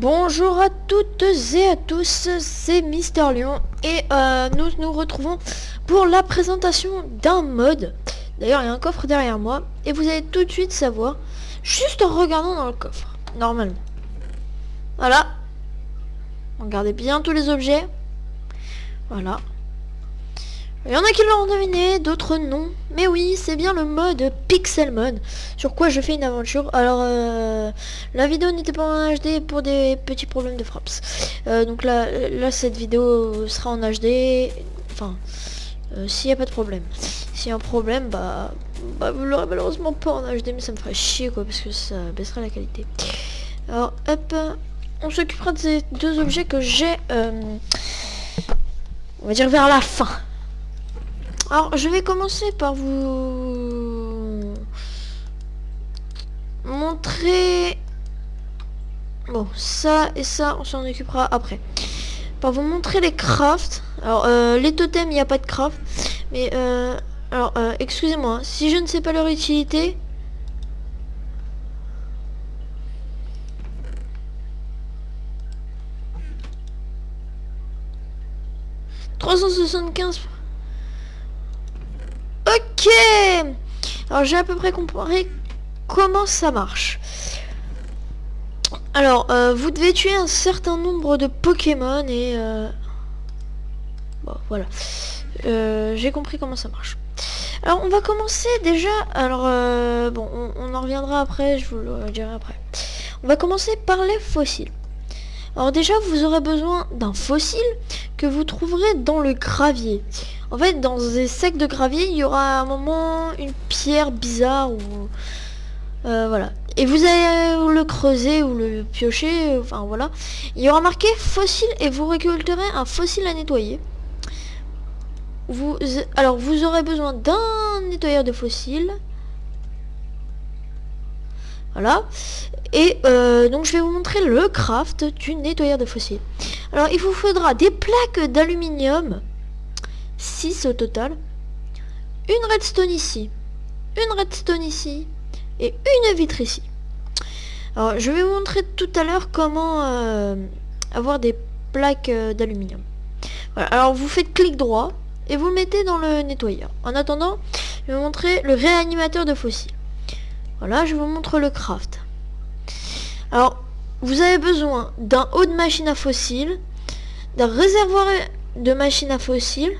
Bonjour à toutes et à tous, c'est Mister Lion et nous nous retrouvons pour la présentation d'un mode. D'ailleurs il y a un coffre derrière moi et vous allez tout de suite savoir juste en regardant dans le coffre, normalement. Voilà. Regardez bien tous les objets. Voilà. Il y en a qui l'ont deviné, d'autres non. Mais oui, c'est bien le mode Pixel Mode, sur quoi je fais une aventure. Alors, la vidéo n'était pas en HD pour des petits problèmes de fraps. Donc là, cette vidéo sera en HD. Enfin, s'il n'y a pas de problème. S'il y a un problème, bah vous l'aurez malheureusement pas en HD, mais ça me ferait chier, quoi, parce que ça baisserait la qualité. Alors, hop, on s'occupera de ces deux objets que j'ai, on va dire vers la fin. Alors, je vais commencer par vous montrer... Bon, ça et ça, on s'en occupera après. Par vous montrer les crafts. Alors, les totems, il n'y a pas de craft. Mais, excusez-moi, si je ne sais pas leur utilité... « 375... » Ok. Alors j'ai à peu près compris comment ça marche. Alors vous devez tuer un certain nombre de Pokémon et bon voilà. J'ai compris comment ça marche. Alors on va commencer déjà. Alors bon on en reviendra après, je vous le dirai après. On va commencer par les fossiles. Alors déjà vous aurez besoin d'un fossile que vous trouverez dans le gravier. En fait dans des sacs de gravier il y aura à un moment une pierre bizarre ou voilà. Et vous allez le creuser ou le piocher, enfin voilà. Il y aura marqué fossile et vous récolterez un fossile à nettoyer. Alors vous aurez besoin d'un nettoyeur de fossiles. Voilà. Et donc je vais vous montrer le craft du nettoyeur de fossiles. Alors il vous faudra des plaques d'aluminium, 6 au total, une redstone ici, une redstone ici et une vitre ici. Alors je vais vous montrer tout à l'heure comment avoir des plaques d'aluminium. Voilà. Alors vous faites clic droit et vous le mettez dans le nettoyeur. En attendant, je vais vous montrer le réanimateur de fossiles. Voilà, je vous montre le craft. Alors, vous avez besoin d'un haut de machine à fossiles, d'un réservoir de machine à fossiles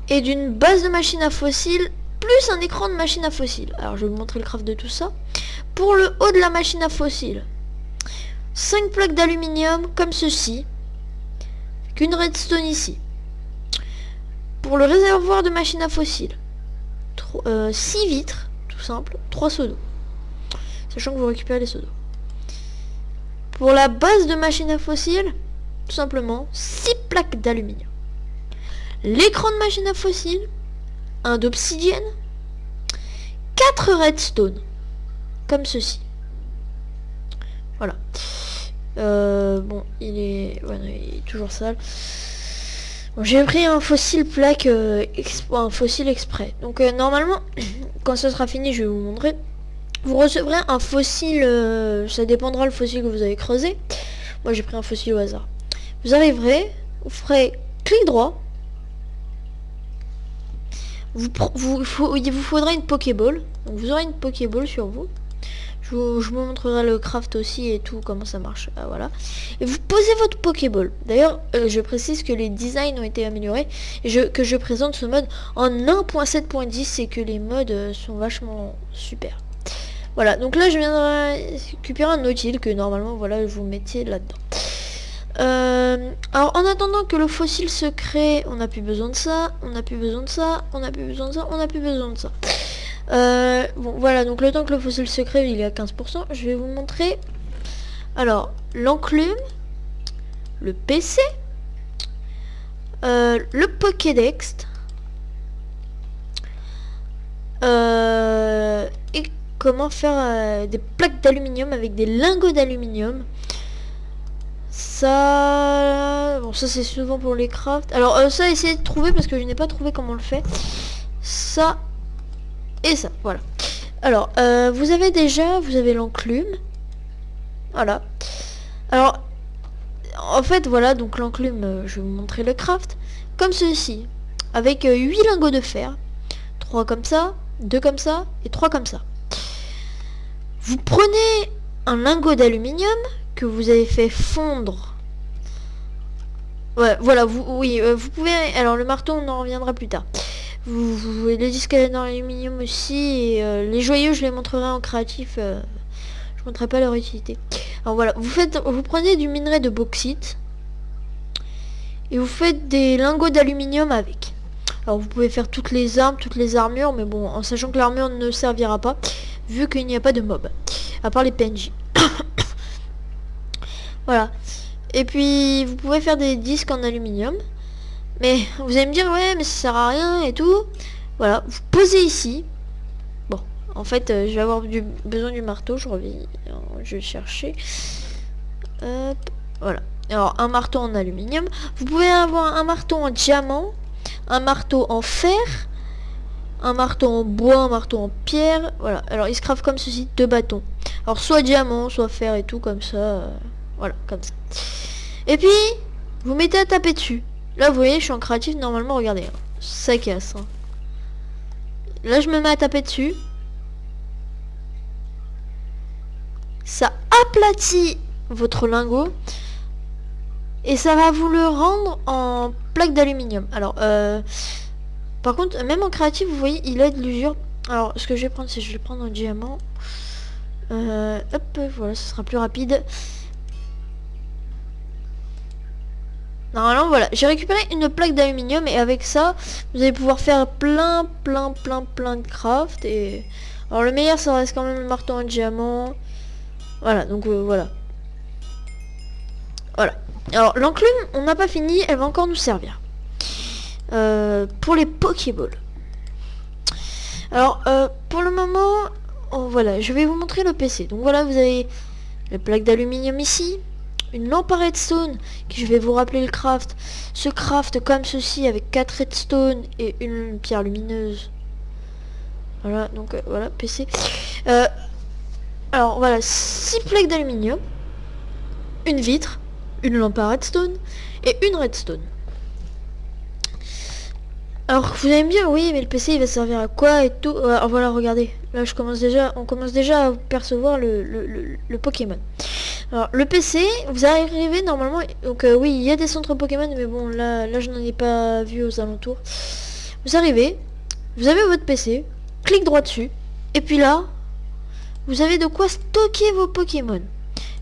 et d'une base de machine à fossiles plus un écran de machine à fossiles. Alors, je vais vous montrer le craft de tout ça. Pour le haut de la machine à fossiles, 5 plaques d'aluminium comme ceci, qu'une redstone ici. Pour le réservoir de machine à fossiles, 6 vitres. Simple, 3 seaux d'eau, sachant que vous récupérez les seaux d'eau. Pour la base de machine à fossiles, tout simplement 6 plaques d'aluminium, l'écran de machine à fossiles, un d'obsidienne, 4 redstone comme ceci. Voilà. Bon, il est toujours sale. Bon, j'ai pris un fossile plaque, un fossile exprès. Donc normalement, quand ça sera fini, je vais vous montrer. Vous recevrez un fossile, ça dépendra le fossile que vous avez creusé. Moi j'ai pris un fossile au hasard. Vous arriverez, vous ferez clic droit. Il vous faudra une Pokéball. Donc vous aurez une Pokéball sur vous. Je vous montrerai le craft aussi et tout, comment ça marche. Voilà. Et vous posez votre Pokéball. D'ailleurs, je précise que les designs ont été améliorés. Et que je présente ce mode en 1.7.10 et que les modes sont vachement super. Voilà, donc là je viens de récupérer un nautile que normalement, voilà, vous mettiez là-dedans. Alors en attendant que le fossile se crée, on n'a plus besoin de ça, on n'a plus besoin de ça, on n'a plus besoin de ça, on n'a plus besoin de ça. Bon voilà, donc le temps que le fossile se crée il est à 15%. Je vais vous montrer alors l'enclume, le PC, le Pokédex et comment faire des plaques d'aluminium avec des lingots d'aluminium. Ça, bon, ça c'est souvent pour les crafts. Alors ça, essayez de trouver parce que je n'ai pas trouvé comment on le fait. Ça et ça, voilà. Alors vous avez l'enclume, voilà. Alors, en fait, voilà, donc l'enclume, je vais vous montrer le craft. Comme ceci, avec 8 lingots de fer. 3 comme ça, 2 comme ça, et 3 comme ça. Vous prenez un lingot d'aluminium que vous avez fait fondre. Ouais, voilà, vous pouvez... Alors, le marteau, on en reviendra plus tard. Les disques d'aluminium aussi, et les joyaux, je les montrerai en créatif. Je montrerai pas leur utilité. Alors voilà, vous prenez du minerai de bauxite et vous faites des lingots d'aluminium avec. Alors vous pouvez faire toutes les armes, toutes les armures, mais bon, en sachant que l'armure ne servira pas, vu qu'il n'y a pas de mob, à part les PNJ. Voilà. Et puis vous pouvez faire des disques en aluminium. Mais vous allez me dire, ouais, mais ça sert à rien et tout. Voilà, vous posez ici. Bon, en fait, je vais avoir besoin du marteau, je reviens, je vais chercher. Hop, voilà. Alors, un marteau en aluminium. Vous pouvez avoir un marteau en diamant, un marteau en fer, un marteau en bois, un marteau en pierre. Voilà, alors il se craft comme ceci, 2 bâtons. Alors, soit diamant, soit fer et tout, comme ça. Voilà, comme ça. Et puis, vous mettez à taper dessus. Là, vous voyez, je suis en créatif, normalement, regardez. Hein, ça casse. Hein. Là, je me mets à taper dessus. Ça aplatit votre lingot. Et ça va vous le rendre en plaque d'aluminium. Alors, par contre, même en créatif, vous voyez, il a de l'usure. Alors, ce que je vais prendre, c'est je vais prendre un diamant. Hop, voilà, ce sera plus rapide. Normalement, voilà, j'ai récupéré une plaque d'aluminium et avec ça, vous allez pouvoir faire plein de craft. Et alors, le meilleur, ça reste quand même le marteau en diamant. Voilà, donc voilà. Voilà. Alors, l'enclume, on n'a pas fini, elle va encore nous servir. Pour les Pokéballs. Alors, pour le moment, voilà, je vais vous montrer le PC. Donc voilà, vous avez la plaque d'aluminium ici. Une lampe à redstone, qui je vais vous rappeler le craft. Ce craft comme ceci avec 4 redstone et une pierre lumineuse. Voilà, donc voilà, PC. Alors voilà, 6 plaques d'aluminium, une vitre, une lampe à redstone et une redstone. Alors vous allez me dire, oui, mais le PC il va servir à quoi et tout. Alors voilà, regardez, là on commence déjà à percevoir le Pokémon. Alors le PC, vous arrivez normalement, donc oui, il y a des centres Pokémon, mais bon, là je n'en ai pas vu aux alentours. Vous arrivez, vous avez votre PC, clic droit dessus, et puis là, vous avez de quoi stocker vos Pokémon.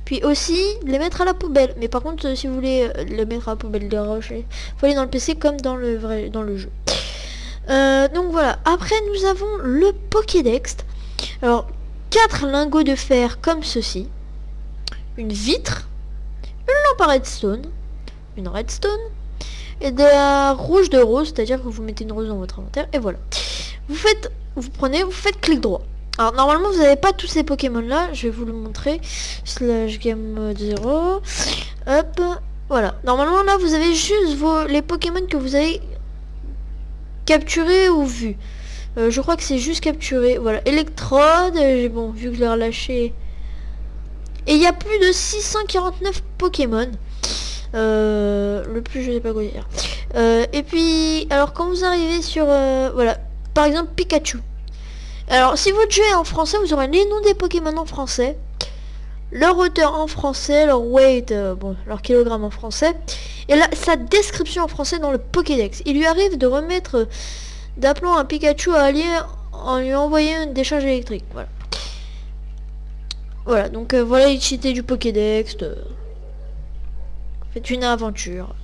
Puis aussi, les mettre à la poubelle. Mais par contre, si vous voulez les mettre à la poubelle des roches, il faut aller dans le PC comme dans le jeu. Donc voilà, après nous avons le Pokédex. Alors, 4 lingots de fer comme ceci. Une vitre, une lampe à redstone, une redstone, et de la rouge de rose, c'est-à-dire que vous mettez une rose dans votre inventaire, et voilà. Vous faites clic droit. Alors normalement vous n'avez pas tous ces Pokémon là, je vais vous le montrer. Slash game mode 0. Hop, voilà. Normalement là vous avez juste les Pokémon que vous avez capturés ou vus. Je crois que c'est juste capturé. Voilà, Electrode, bon, vu que je l'ai relâché. Et il y a plus de 649 Pokémon. Le plus, je sais pas quoi dire. Et puis, alors quand vous arrivez sur, voilà, par exemple Pikachu. Alors, si votre jeu est en français, vous aurez les noms des Pokémon en français, leur hauteur en français, leur weight, bon, leur kilogramme en français, et là, sa description en français dans le Pokédex. Il lui arrive de remettre, d'appelant un Pikachu à allier en lui envoyant une décharge électrique. Voilà. Voilà, donc voilà l'utilité du Pokédex. Faites une aventure.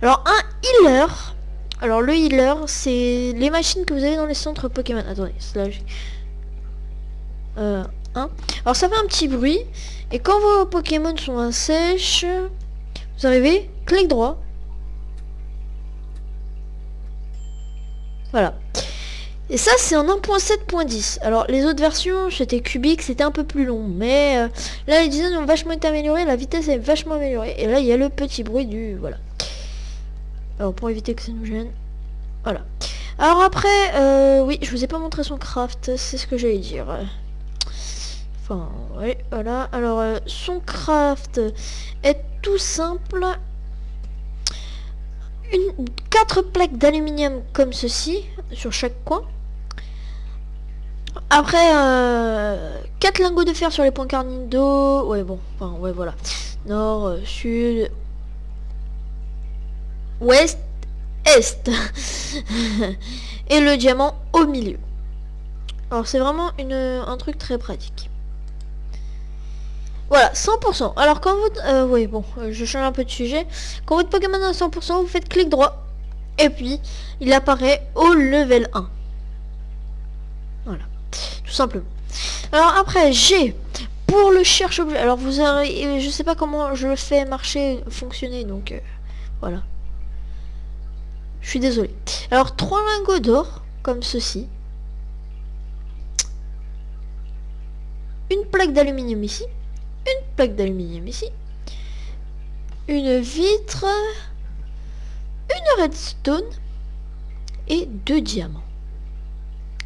Alors, un healer. Alors, le healer, c'est les machines que vous avez dans les centres Pokémon. Attendez, slash. Alors, ça fait un petit bruit. Et quand vos Pokémon sont assèches, vous arrivez, clic droit. Voilà. Et ça, c'est en 1.7.10. Alors, les autres versions, c'était cubique, c'était un peu plus long. Mais là, les designs ont vachement été améliorés. La vitesse est vachement améliorée. Et là, il y a le petit bruit du... Voilà. Alors, pour éviter que ça nous gêne. Voilà. Alors après, oui, je vous ai pas montré son craft. C'est ce que j'allais dire. Enfin, oui, voilà. Alors, son craft est tout simple. 4 plaques d'aluminium comme ceci, sur chaque coin. Après, 4 lingots de fer sur les points cardinaux. Ouais, bon, enfin, ouais, voilà. Nord, sud, ouest, est. Et le diamant au milieu. Alors, c'est vraiment un truc très pratique. Voilà, 100%. Alors, quand vous... oui, bon, je change un peu de sujet. Quand votre Pokémon est à 100%, vous faites clic droit. Et puis, il apparaît au level 1. Voilà, tout simplement. Alors après, j'ai pour le cherche-objet. Alors vous avez, je sais pas comment je le fais marcher, fonctionner, donc voilà. Je suis désolé. Alors 3 lingots d'or, comme ceci. Une plaque d'aluminium ici. Une plaque d'aluminium ici. Une vitre. Une redstone. Et 2 diamants.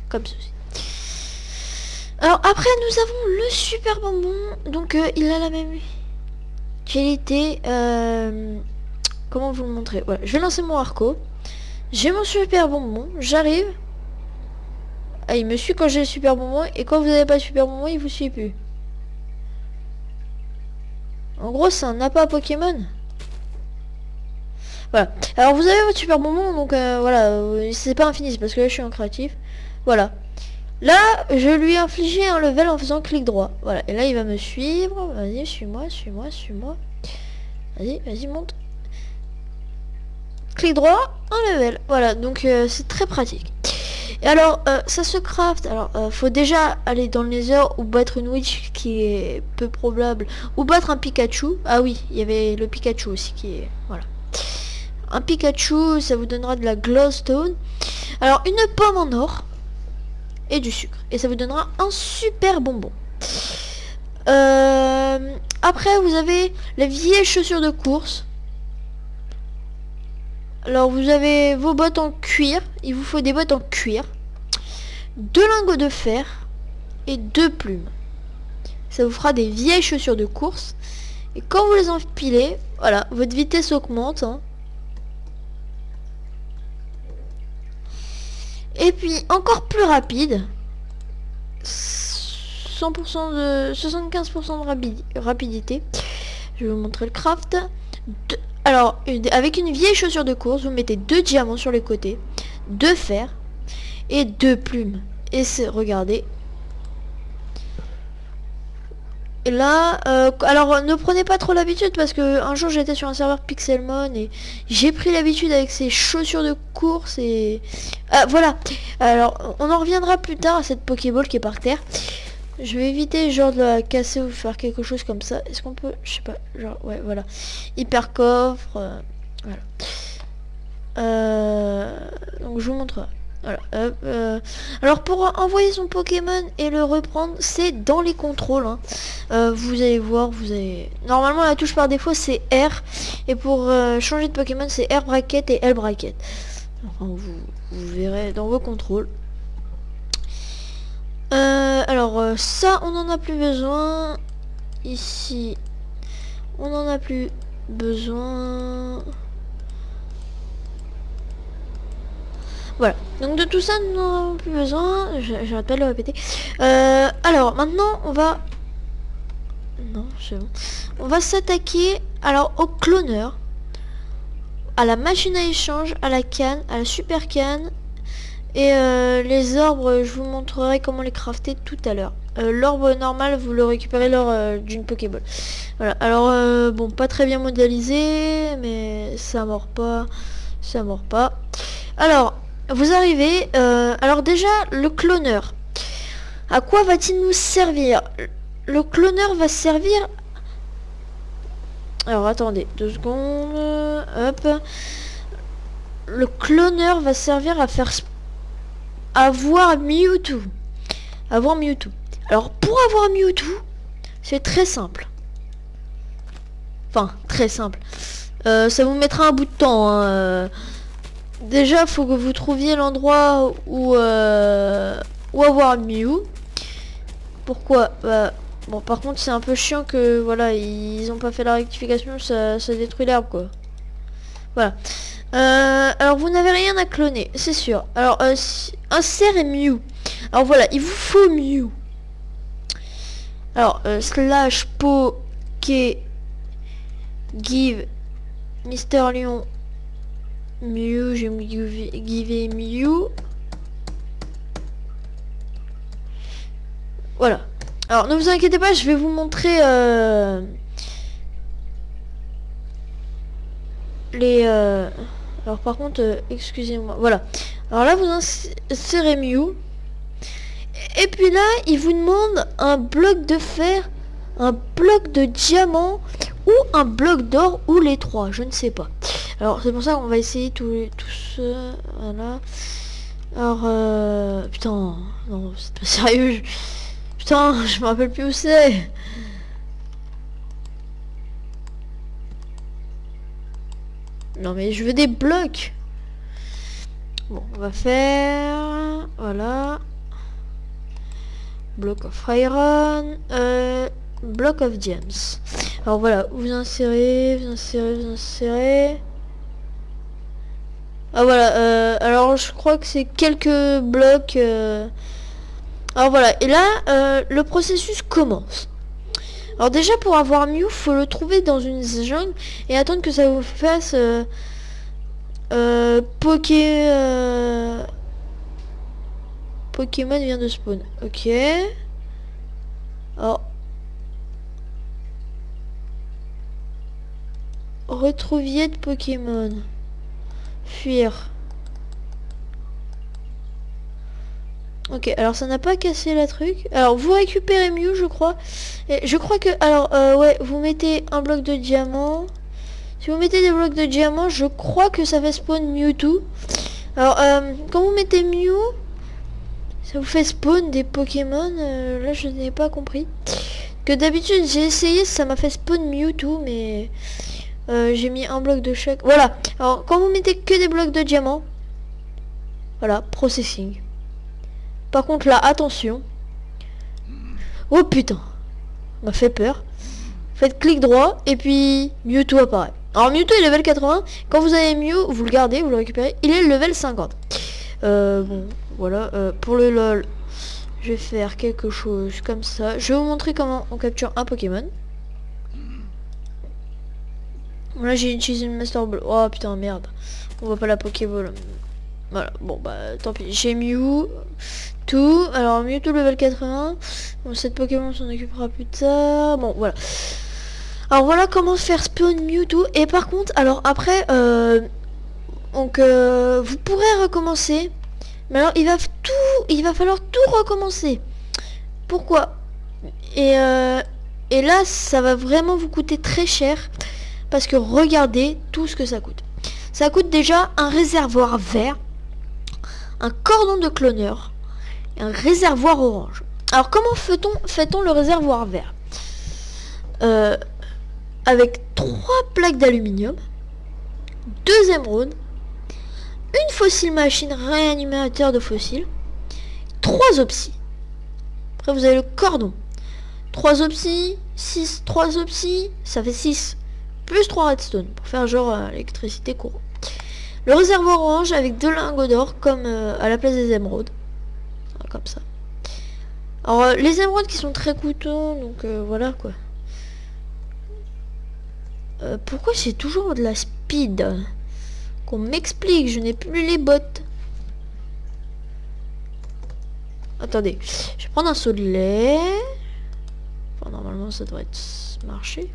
Comme ceci. Alors après nous avons le super bonbon. Donc il a la même qualité. Comment vous le montrer? Voilà, je vais lancer mon arco. J'ai mon super bonbon. J'arrive. Ah, il me suit quand j'ai le super bonbon. Et quand vous n'avez pas le super bonbon, il vous suit plus. En gros c'est un appât Pokémon. Voilà. Alors vous avez votre super bonbon. Donc voilà. C'est pas infini. C'est parce que là je suis en créatif. Voilà. Là, je lui ai infligé un level en faisant clic droit. Voilà. Et là, il va me suivre. Vas-y, suis-moi, suis-moi, suis-moi. Vas-y, vas-y, monte. Clic droit, un level. Voilà. Donc, c'est très pratique. Et alors, ça se craft. Alors, faut déjà aller dans le Nether ou battre une witch qui est peu probable. Ou battre un Pikachu. Ah oui, il y avait le Pikachu aussi qui est... Voilà. Un Pikachu, ça vous donnera de la glowstone. Alors, une pomme en or. Et du sucre. Et ça vous donnera un super bonbon. Après, vous avez les vieilles chaussures de course. Alors, vous avez vos bottes en cuir. Il vous faut des bottes en cuir. 2 lingots de fer. Et 2 plumes. Ça vous fera des vieilles chaussures de course. Et quand vous les empilez, voilà, votre vitesse augmente. Hein. Et puis encore plus rapide, 100% de 75% de rapidité. Je vais vous montrer le craft. Alors avec une vieille chaussure de course, vous mettez 2 diamants sur les côtés, 2 fer et 2 plumes. Et c'est, regardez. Et là, alors ne prenez pas trop l'habitude parce que un jour j'étais sur un serveur Pixelmon et j'ai pris l'habitude avec ces chaussures de course et voilà. Alors on en reviendra plus tard à cette Pokéball qui est par terre. Je vais éviter genre de la casser ou faire quelque chose comme ça. Est-ce qu'on peut, je sais pas, genre ouais voilà. Hyper coffre, voilà. Donc je vous montre. Voilà, alors pour envoyer son Pokémon et le reprendre, c'est dans les contrôles. Hein. Vous allez voir, vous avez... Normalement la touche par défaut c'est R. Et pour changer de Pokémon c'est R bracket et L bracket. Enfin, vous verrez dans vos contrôles. Alors ça on n'en a plus besoin. Ici on n'en a plus besoin. Voilà, donc de tout ça nous n'en avons plus besoin. J'arrête pas de le répéter. Alors maintenant on va... Non, c'est bon. On va s'attaquer alors au cloneur, à la machine à échange, à la canne, à la super canne. Et les orbes, je vous montrerai comment les crafter tout à l'heure. L'orbe normal, vous le récupérez lors d'une Pokéball. Voilà, alors bon, pas très bien modélisé, mais ça mord pas. Ça mord pas. Alors... Vous arrivez, alors déjà le cloneur, à quoi va-t-il nous servir? Le cloneur va servir, alors attendez 2 secondes, hop, le cloneur va servir à faire avoir Mewtwo, alors pour avoir Mewtwo, c'est très simple, enfin très simple, ça vous mettra un bout de temps, hein, déjà, faut que vous trouviez l'endroit où avoir Mew. Pourquoi? Bon, par contre, c'est un peu chiant que, voilà, ils ont pas fait la rectification, ça détruit l'herbe, quoi. Voilà. Alors, vous n'avez rien à cloner, c'est sûr. Alors, un cerf et Mew. Alors, voilà, il vous faut Mew. Alors, slash poké give Mister Lion Mew, je vais me give Mew. Voilà. Alors, ne vous inquiétez pas, je vais vous montrer les... Alors, par contre, excusez-moi. Voilà. Alors là, vous insérez Mew. Et puis là, il vous demande un bloc de fer, un bloc de diamant ou un bloc d'or ou les trois. Je ne sais pas. Alors, c'est pour ça qu'on va essayer tous voilà. Alors, putain. Non, c'est pas sérieux. Putain, je me rappelle plus où c'est. Non mais je veux des blocs. Bon, on va faire... Voilà. Block of iron. Block of gems. Alors voilà, vous insérez, vous insérez, vous insérez. Ah voilà, alors je crois que c'est quelques blocs... Alors voilà, et là, le processus commence. Alors déjà, pour avoir Mew, faut le trouver dans une jungle et attendre que ça vous fasse Pokémon vient de spawn. Ok. Alors, retrouviez de Pokémon. Fuir. Ok, alors ça n'a pas cassé la truc. Alors vous récupérez Mew, je crois. Et je crois que... Alors, ouais, vous mettez un bloc de diamant. Si vous mettez des blocs de diamant, je crois que ça fait spawn Mewtwo. Alors, quand vous mettez Mew, ça vous fait spawn des Pokémon. Là, je n'ai pas compris. Que d'habitude, j'ai essayé, ça m'a fait spawn Mewtwo, mais... j'ai mis un bloc de chaque. Voilà. Alors, quand vous mettez que des blocs de diamant, voilà, processing. Par contre là, attention. Oh putain, m'a fait peur. Faites clic droit et puis Mewtwo apparaît. Alors Mewtwo est level 80. Quand vous avez Mew, vous le gardez, vous le récupérez. Il est level 50. Bon, voilà. Pour le LOL, je vais faire quelque chose comme ça. Je vais vous montrer comment on capture un Pokémon. Là j'ai utilisé une Master Ball. Oh putain, merde. On voit pas la Pokéball. Voilà, bon bah tant pis. J'ai Mew. Tout. Alors Mewtwo level 80. Bon, cette Pokémon s'en occupera plus tard. Bon voilà. Alors voilà comment faire spawn Mewtwo. Et par contre, alors après, donc vous pourrez recommencer. Mais alors il va falloir tout recommencer. Pourquoi? Et là, ça va vraiment vous coûter très cher. Parce que regardez tout ce que ça coûte. Ça coûte déjà un réservoir vert, un cordon de cloneur, et un réservoir orange. Alors comment fait-on le réservoir vert? Avec 3 plaques d'aluminium, 2 émeraudes, une fossile machine réanimateur de fossiles, 3 opsies. Après vous avez le cordon. 3 opsies, 3 opsies, ça fait 6. Plus 3 redstone pour faire genre électricité courant. Le réservoir orange avec 2 lingots d'or comme à la place des émeraudes. Comme ça. Alors les émeraudes qui sont très coûteux, donc voilà quoi. Pourquoi c'est toujours de la speed? Qu'on m'explique, je n'ai plus les bottes. Attendez, je vais prendre un seau de lait. Enfin, normalement ça devrait marcher.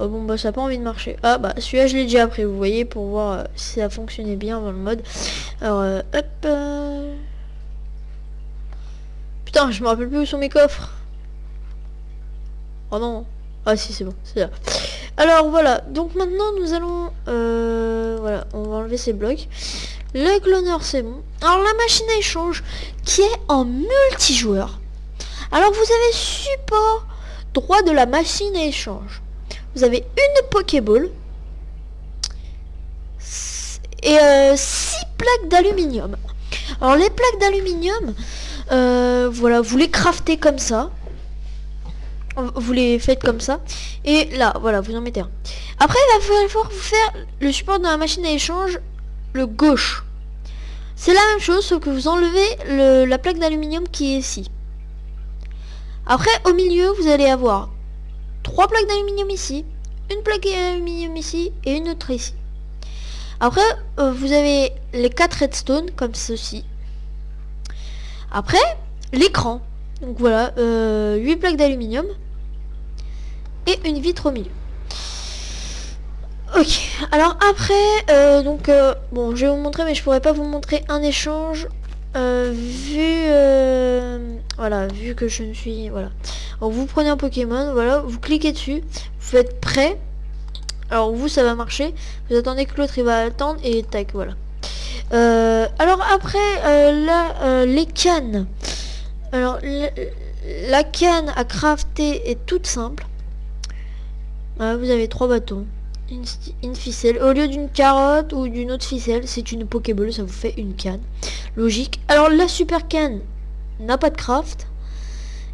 Oh bon bah ça n'a pas envie de marcher. Ah bah celui-là je l'ai déjà pris, vous voyez, pour voir si ça fonctionnait bien dans le mode. Alors hop. Putain, je me rappelle plus où sont mes coffres. Oh non. Ah si, c'est bon, c'est là. Alors voilà, donc maintenant nous allons... voilà, on va enlever ces blocs. Le cloneur c'est bon. Alors la machine à échange qui est en multijoueur. Alors vous avez support droit de la machine à échange. Vous avez une Pokéball et 6 plaques d'aluminium. Alors les plaques d'aluminium, voilà, vous les craftez comme ça. Vous les faites comme ça. Et là, voilà, vous en mettez un. Après, il va falloir vous faire le support de la machine à échange, le gauche. C'est la même chose, sauf que vous enlevez la plaque d'aluminium qui est ici. Après, au milieu, vous allez avoir 3 plaques d'aluminium ici, une plaque d'aluminium ici et une autre ici. Après, vous avez les 4 redstone comme ceci. Après, l'écran. Donc voilà, 8 plaques d'aluminium et une vitre au milieu. Ok, alors après, bon, je vais vous montrer, mais je pourrais pas vous montrer un échange voilà, vu que je ne suis, voilà. Alors vous prenez un Pokémon, voilà, vous cliquez dessus, vous faites prêt. Alors vous, ça va marcher. Vous attendez que l'autre il va attendre et tac, voilà. Alors après, là, les cannes. Alors la canne à crafter est toute simple. Voilà, vous avez 3 bâtons, une ficelle. Au lieu d'une carotte ou d'une autre ficelle, c'est une Pokéball, ça vous fait une canne. Logique. Alors la super canne n'a pas de craft.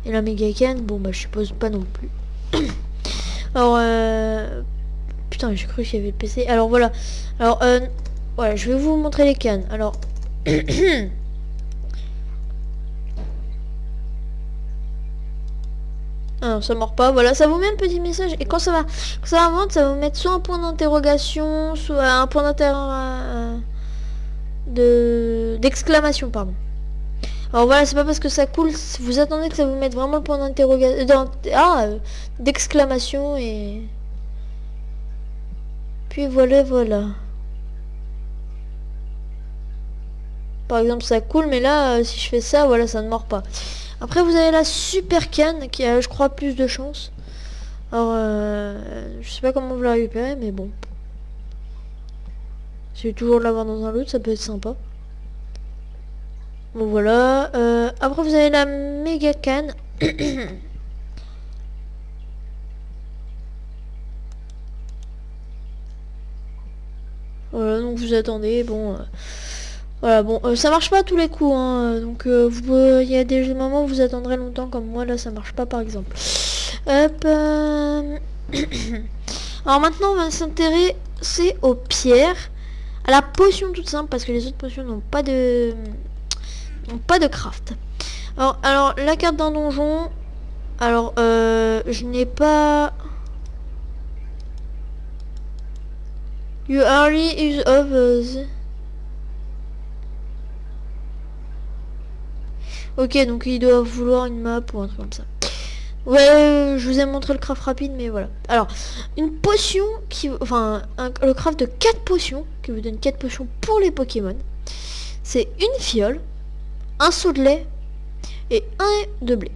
Et la méga canne, bon bah je suppose pas non plus. Alors putain, j'ai cru qu'il y avait le PC. Alors voilà. Alors voilà, je vais vous montrer les cannes. Alors ah, ça mord pas, voilà, ça vous met un petit message et quand ça va monter, ça va vous mettre soit un point d'interrogation, soit un point d'exclamation, pardon. Alors voilà, c'est pas parce que ça coule, vous attendez que ça vous mette vraiment le point d'interrogation, d'exclamation et puis voilà. Par exemple, ça coule, mais là, si je fais ça, voilà, ça ne mord pas. Après, vous avez la super canne qui a, je crois, plus de chance. Alors, je sais pas comment vous la récupérez, mais bon. Si toujours de l'avoir dans un loot, ça peut être sympa. Bon, voilà. Après, vous avez la méga canne. Voilà, donc vous attendez, bon... Voilà, bon, ça marche pas à tous les coups, hein, donc il y a des moments où vous attendrez longtemps, comme moi, là, ça marche pas, par exemple. Hop, alors maintenant, on va s'intéresser aux pierres, à la potion toute simple, parce que les autres potions n'ont pas de craft. Alors, la carte d'un donjon, alors, je n'ai pas... You hardly use of the... Ok, donc il doit vouloir une map ou un truc comme ça. Ouais, je vous ai montré le craft rapide, mais voilà. Alors, une potion qui... Enfin, le craft de 4 potions, qui vous donne 4 potions pour les Pokémon. C'est une fiole, un seau de lait et un de blé.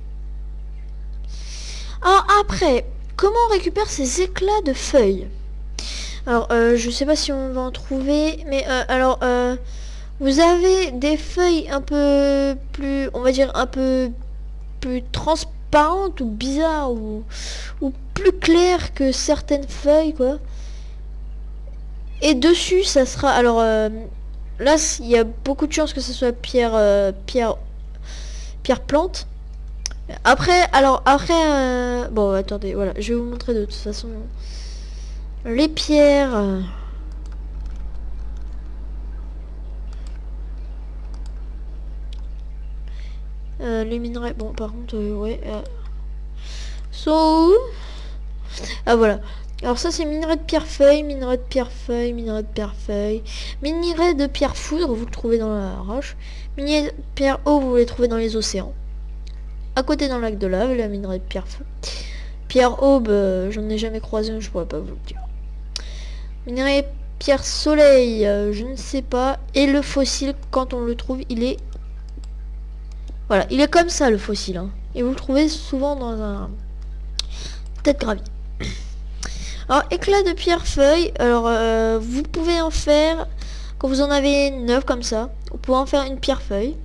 Alors après, comment on récupère ces éclats de feuilles? Alors, je sais pas si on va en trouver, mais vous avez des feuilles un peu plus, on va dire un peu plus transparentes ou bizarres ou plus claires que certaines feuilles, quoi. Et dessus, ça sera, alors là, il y a beaucoup de chances que ce soit pierre plante. Après, bon, attendez, voilà, je vais vous montrer de toute façon les pierres. Les minerais, bon par contre ouais, ah voilà, alors ça c'est minerai de pierre feuille, minerai de pierre feuille, minerai de pierre feuille, minerai de pierre foudre, vous le trouvez dans la roche, minerai de pierre eau, vous les trouvez dans les océans, à côté dans le lac de lave, la minerai de pierre feu. Pierre aube, j'en ai jamais croisé, je pourrais pas vous le dire. Minerai pierre soleil, je ne sais pas, et le fossile quand on le trouve, il est... Voilà, il est comme ça le fossile, hein. Et vous le trouvez souvent dans un tête gravier. Alors, éclat de pierre feuille, alors vous pouvez en faire, quand vous en avez 9 comme ça, vous pouvez en faire une pierre feuille.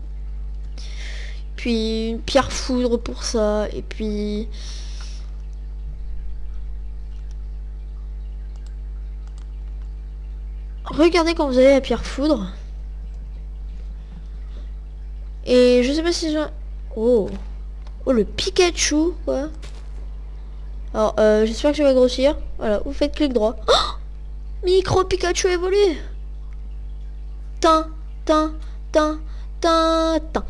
Puis une pierre foudre pour ça, et puis... regardez quand vous avez la pierre foudre. Et je sais pas si je... Oh. Oh, le Pikachu, quoi. Alors, j'espère que je vais grossir. Voilà, vous faites clic droit. Oh, micro Pikachu évolue. Tin, tin, tin, tin, tin,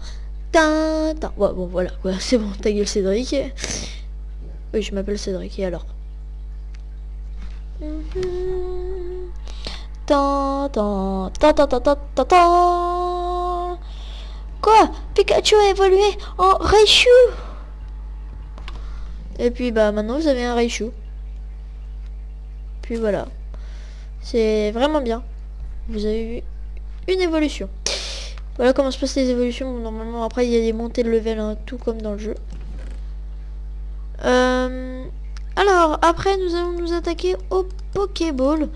tin, tin. Ouais, bon, voilà, quoi. C'est bon, ta gueule, Cédric. Oui, je m'appelle Cédric, et alors? Tan, tan, tan, tan, tan, tan, tan, tan. Quoi? Pikachu a évolué en Raichu. Et puis bah maintenant vous avez un Raichu. Puis voilà. C'est vraiment bien. Vous avez eu une évolution. Voilà comment se passent les évolutions. Bon, normalement après il y a des montées de level, hein, tout comme dans le jeu. Alors après nous allons nous attaquer au Pokéball.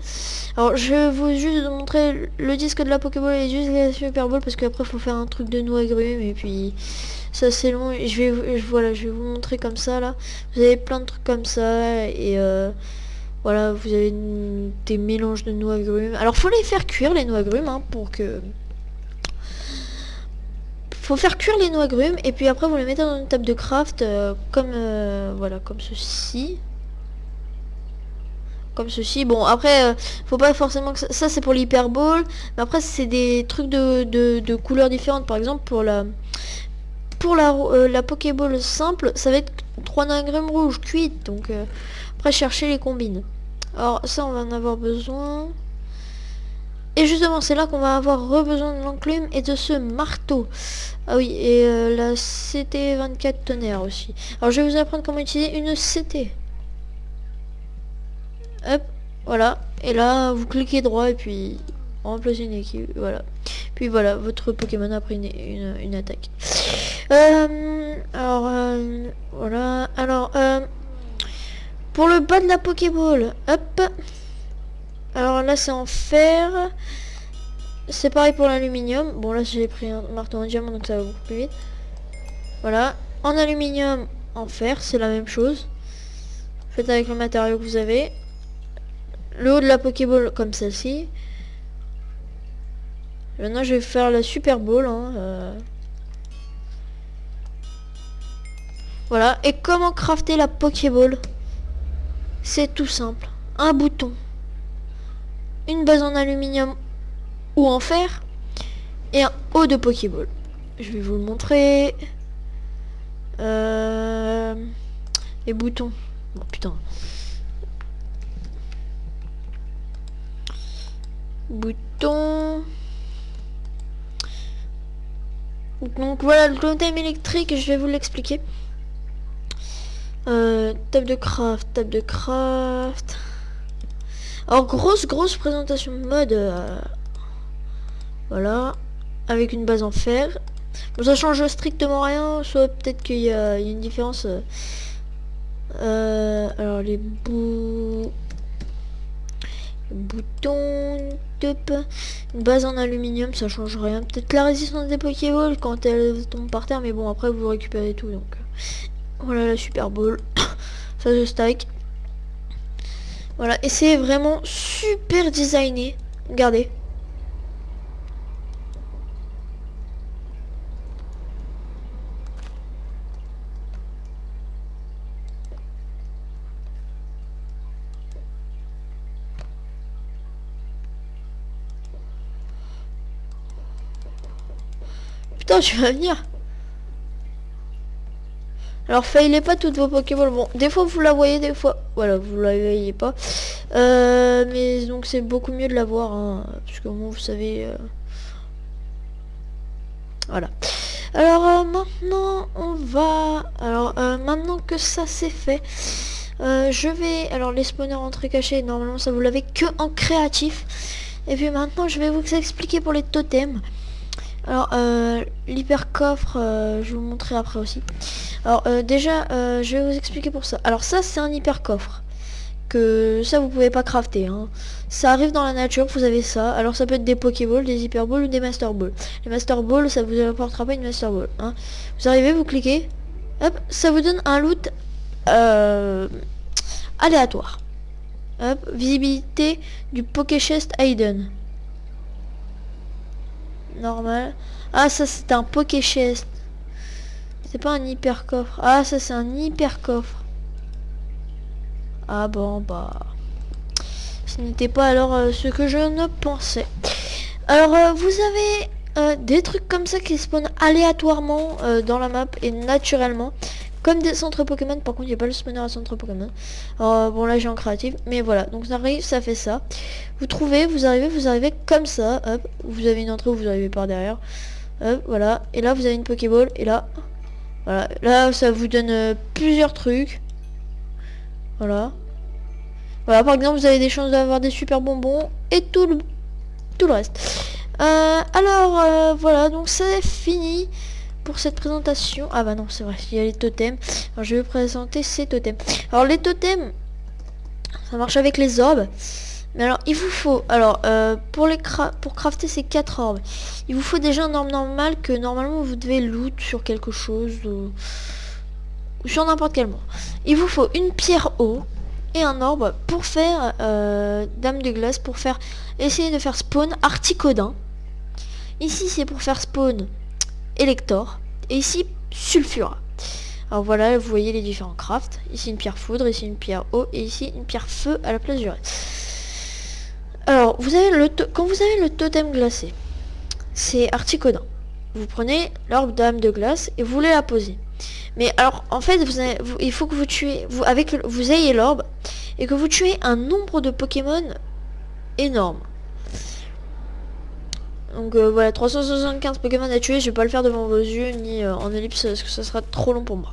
Alors je vais vous juste montrer le disque de la Pokéball et juste la Super Ball parce qu'après il faut faire un truc de noix agrumes et puis ça c'est long. Et voilà, je vais vous montrer comme ça là. Vous avez plein de trucs comme ça et voilà, vous avez des mélanges de noix agrumes. Alors faut les faire cuire les noix agrumes, hein, pour que... Faut faire cuire les noix agrumes et puis après vous les mettez dans une table de craft comme voilà, comme ceci. Comme ceci. Bon après faut pas forcément que ça c'est pour l'hyperball, mais après c'est des trucs de couleurs différentes. Par exemple pour la Pokéball simple, ça va être 3 noix agrumes rouges cuites. Donc après chercher les combines. Alors ça on va en avoir besoin. Et justement c'est là qu'on va avoir besoin de l'enclume et de ce marteau. Ah oui, et la CT24 tonnerre aussi. Alors je vais vous apprendre comment utiliser une CT. Hop, voilà. Et là vous cliquez droit et puis remplacer une équipe. Voilà. Puis voilà, votre Pokémon a pris une attaque. Alors voilà. Alors pour le bas de la Pokéball, hop. Alors là c'est en fer. C'est pareil pour l'aluminium. Bon là j'ai pris un marteau en diamant donc ça va beaucoup plus vite. Voilà. En aluminium, en fer, c'est la même chose. Faites avec le matériau que vous avez. Le haut de la Pokéball comme celle-ci. Maintenant je vais faire la Super Ball. Hein, Voilà. Et comment crafter la Pokéball? C'est tout simple. Un bouton. Une base en aluminium ou en fer et un haut de Pokéball. Je vais vous le montrer. Les boutons. Bon putain. Bouton. Donc voilà le totem électrique, je vais vous l'expliquer. Table de craft. Alors grosse présentation de mode. Voilà, avec une base en fer. Bon, ça change strictement rien, soit peut-être qu'il y a une différence. Alors les boutons, top. Une base en aluminium, ça change rien. Peut-être la résistance des Pokéballs quand elles tombent par terre, mais bon après vous récupérez tout. Donc voilà la Super Ball. Ça se stack. Voilà, et c'est vraiment super designé. Regardez. Putain, tu vas venir. Alors faillez pas toutes vos Pokéballs. Bon, des fois vous la voyez, des fois voilà, vous la voyez pas. Mais donc c'est beaucoup mieux de la voir, hein, parce que bon, vous savez. Voilà. Alors maintenant on va. Alors maintenant que ça c'est fait, je vais. Alors les spawners entrée cachés, normalement ça vous l'avez que en créatif. Et puis maintenant je vais vous expliquer pour les totems. Alors l'hyper coffre, je vais vous montrer après aussi. Alors déjà je vais vous expliquer pour ça. Alors ça c'est un hyper coffre. Que ça vous pouvez pas crafter, hein. Ça arrive dans la nature, vous avez ça. Alors ça peut être des Pokéballs, des Hyper Balls ou des Master Balls. Les Master Balls ça vous apportera pas une Master Ball, hein. Vous arrivez, vous cliquez, hop, ça vous donne un loot aléatoire. Hop, visibilité du Pokéchest Hidden. Normal. Ah, ça c'est un Poké Chest. C'est pas un hyper coffre. Ah, ça c'est un hyper coffre. Ah bon, bah... Ce n'était pas alors ce que je ne pensais. Alors, vous avez des trucs comme ça qui spawnent aléatoirement dans la map et naturellement. Comme des centres Pokémon. Par contre, il n'y a pas le spawner à centre Pokémon. Bon, là j'ai en créative. Mais voilà, donc ça arrive, ça fait ça. Vous trouvez, vous arrivez comme ça. Hop, vous avez une entrée où vous arrivez par derrière. Hop, voilà. Et là, vous avez une Pokéball. Et là... Voilà, là ça vous donne plusieurs trucs. Voilà. Voilà, par exemple, vous avez des chances d'avoir des super bonbons et tout le reste. Alors, voilà, donc c'est fini pour cette présentation. Ah bah non, c'est vrai, il y a les totems. Alors, je vais vous présenter ces totems. Alors, les totems, ça marche avec les orbes. Mais alors, il vous faut, alors, pour crafter ces 4 orbes, il vous faut déjà un orbe normal que normalement vous devez loot sur quelque chose ou sur n'importe quel monde. Il vous faut une pierre eau et un orbe pour faire Dame de glace, pour faire essayer de faire spawn Articodin. Ici c'est pour faire spawn Elector et ici Sulfura. Alors voilà, vous voyez les différents crafts. Ici une pierre foudre, ici une pierre eau et ici une pierre feu à la place du reste. Alors vous avez quand vous avez le totem glacé, c'est Articodin. Vous prenez l'orbe Dame de glace et vous voulez la poser. Mais alors en fait il faut que vous tuez vous ayez l'orbe et que vous tuez un nombre de Pokémon énorme. Donc voilà, 375 Pokémon à tuer. Je vais pas le faire devant vos yeux ni en ellipse parce que ça sera trop long pour moi.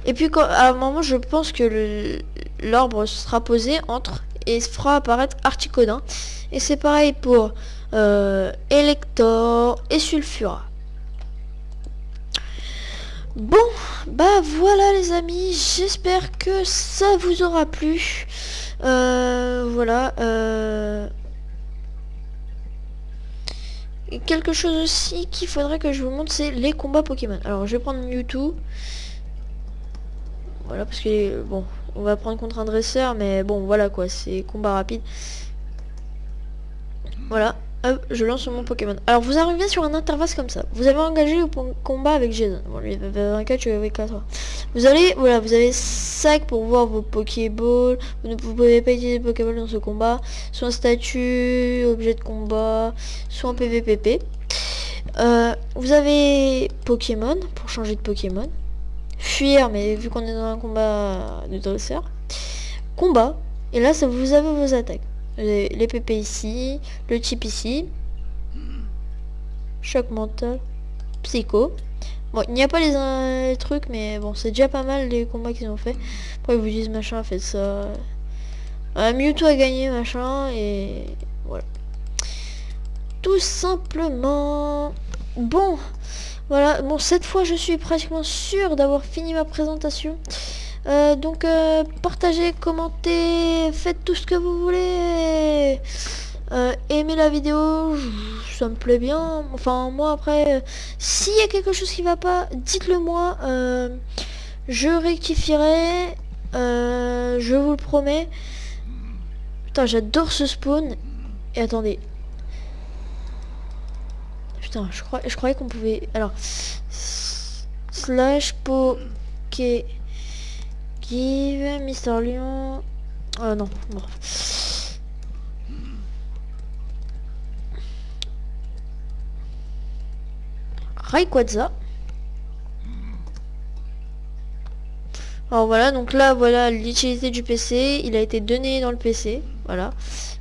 Et puis à un moment je pense que l'orbe sera posé entre et fera apparaître Articodin. Et c'est pareil pour Elector et Sulfura. Bon, bah voilà les amis, j'espère que ça vous aura plu. Voilà. Et quelque chose aussi qu'il faudrait que je vous montre, c'est les combats Pokémon. Alors je vais prendre Mewtwo. Voilà, parce que bon, on va prendre contre un dresseur, mais bon voilà quoi, c'est combat rapide. Voilà. Hop, je lance mon Pokémon. Alors vous arrivez sur un interface comme ça. Vous avez engagé le combat avec Jason. Bon, lui il avait 24, tu avais 4. Vous allez, voilà, vous avez 5 pour voir vos Pokéballs. Vous ne pouvez pas utiliser Pokéball dans ce combat. Soit un statut, objet de combat, soit un PVPP. Vous avez Pokémon pour changer de Pokémon. Fuir, mais vu qu'on est dans un combat de dresseur. Combat. Et là, ça vous avez vos attaques. Les PP ici, le type ici, choc mental, psycho. Bon, il n'y a pas les trucs, mais bon, c'est déjà pas mal les combats qu'ils ont fait. Après ils vous disent machin, faites ça. Mewtwo a gagné machin et voilà. Tout simplement. Bon, voilà. Bon, cette fois je suis pratiquement sûr d'avoir fini ma présentation. Donc partagez, commentez, faites tout ce que vous voulez. Aimez la vidéo, ça me plaît bien. Enfin moi après, s'il y a quelque chose qui va pas, dites-le moi. Je rectifierai. Je vous le promets. Putain, j'adore ce spawn. Et attendez. Putain, je croyais qu'on pouvait. Alors slash poké. Give Mister Lion. Non, bon. Rayquaza. Alors voilà, donc là voilà l'utilité du PC. Il a été donné dans le PC. Voilà.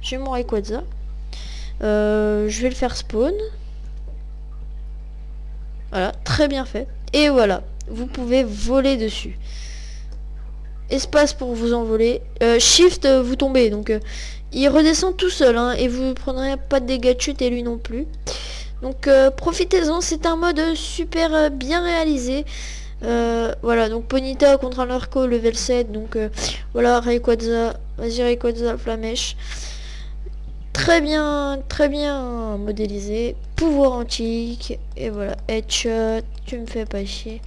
J'ai mon Rayquaza. Je vais le faire spawn. Voilà, très bien fait. Et voilà, vous pouvez voler dessus. Espace pour vous envoler. Shift, vous tombez. Donc il redescend tout seul. Hein, et vous prendrez pas de dégâts de chute et lui non plus. Donc profitez-en. C'est un mode super bien réalisé. Voilà, donc Ponyta contre un Arco level 7. Donc voilà, Rayquaza. Vas-y Rayquaza, Flamèche. Très bien modélisé. Pouvoir antique. Et voilà, Headshot. Tu me fais pas chier.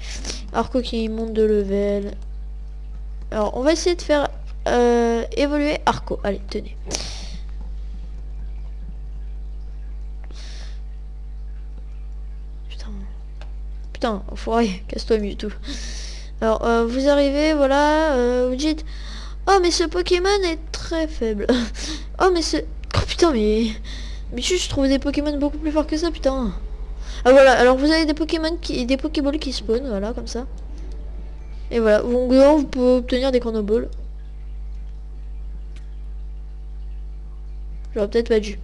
Arco qui monte de level. Alors, on va essayer de faire évoluer Arco. Allez, tenez. putain, enfoiré, casse-toi Mewtwo. Alors, vous arrivez, voilà, vous dites... Oh, mais ce Pokémon est très faible. Oh, mais ce... Oh, putain, mais... Mais je trouve des Pokémon beaucoup plus forts que ça, putain. Ah, voilà, alors vous avez des Pokémon qui... Des Pokéballs qui spawnent, voilà, comme ça. Et voilà, vous pouvez obtenir des Chronoballs. J'aurais peut-être pas dû.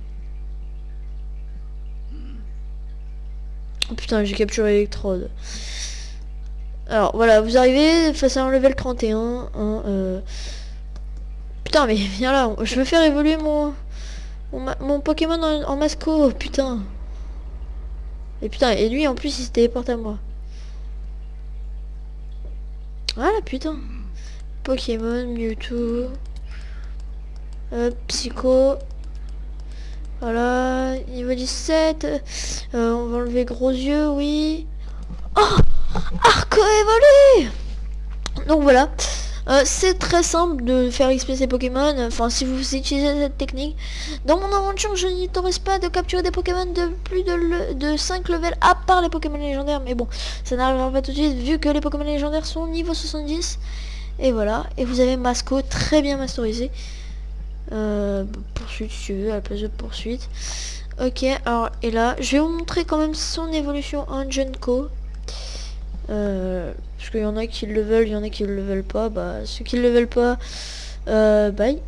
Oh, putain, j'ai capturé Electrode. Alors, voilà, vous arrivez face à un level 31. Hein, Putain, mais viens là, je veux faire évoluer mon Pokémon en Masco, putain. Et putain, et lui en plus il se téléporte à moi. Voilà, putain. Pokémon, Mewtwo. Psycho. Voilà, niveau 17. On va enlever gros yeux, oui. Oh, Arco évolue. Donc voilà. C'est très simple de faire XP ces Pokémon, enfin si vous utilisez cette technique. Dans mon aventure, je n'autorise pas de capturer des Pokémon de plus de 5 levels à part les Pokémon légendaires. Mais bon, ça n'arrivera pas tout de suite vu que les Pokémon légendaires sont niveau 70. Et voilà, et vous avez Masco très bien masterisé. Poursuite si tu veux, à la place de poursuite. Ok, alors et là, je vais vous montrer quand même son évolution en Junko. Parce qu'il y en a qui le veulent, il y en a qui le veulent pas. Bah ceux qui le veulent pas, bye.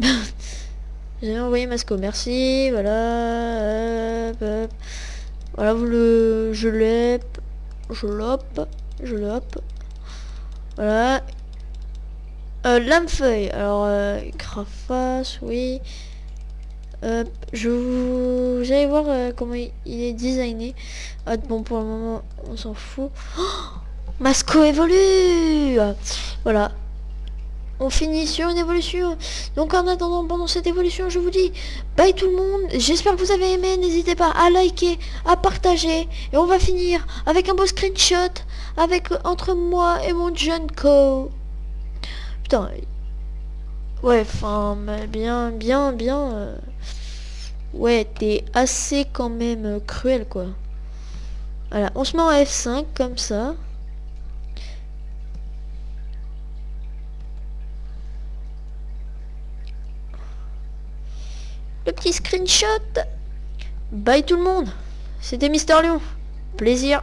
J'ai envoyé Masco, merci. Voilà, voilà, je l'op. Voilà. Lamefeuille, alors Craface, oui. Vous allez voir comment il est designé. Ah, bon, pour le moment on s'en fout. Oh, Masco évolue. Voilà, on finit sur une évolution. Donc en attendant, pendant cette évolution, je vous dis bye tout le monde. J'espère que vous avez aimé. N'hésitez pas à liker, à partager. Et on va finir avec un beau screenshot avec entre moi et mon Junko. Putain. Ouais, enfin, bien. Ouais, t'es assez quand même cruel, quoi. Voilà, on se met en F5 comme ça. Le petit screenshot. Bye tout le monde. C'était Mister Lion. Plaisir.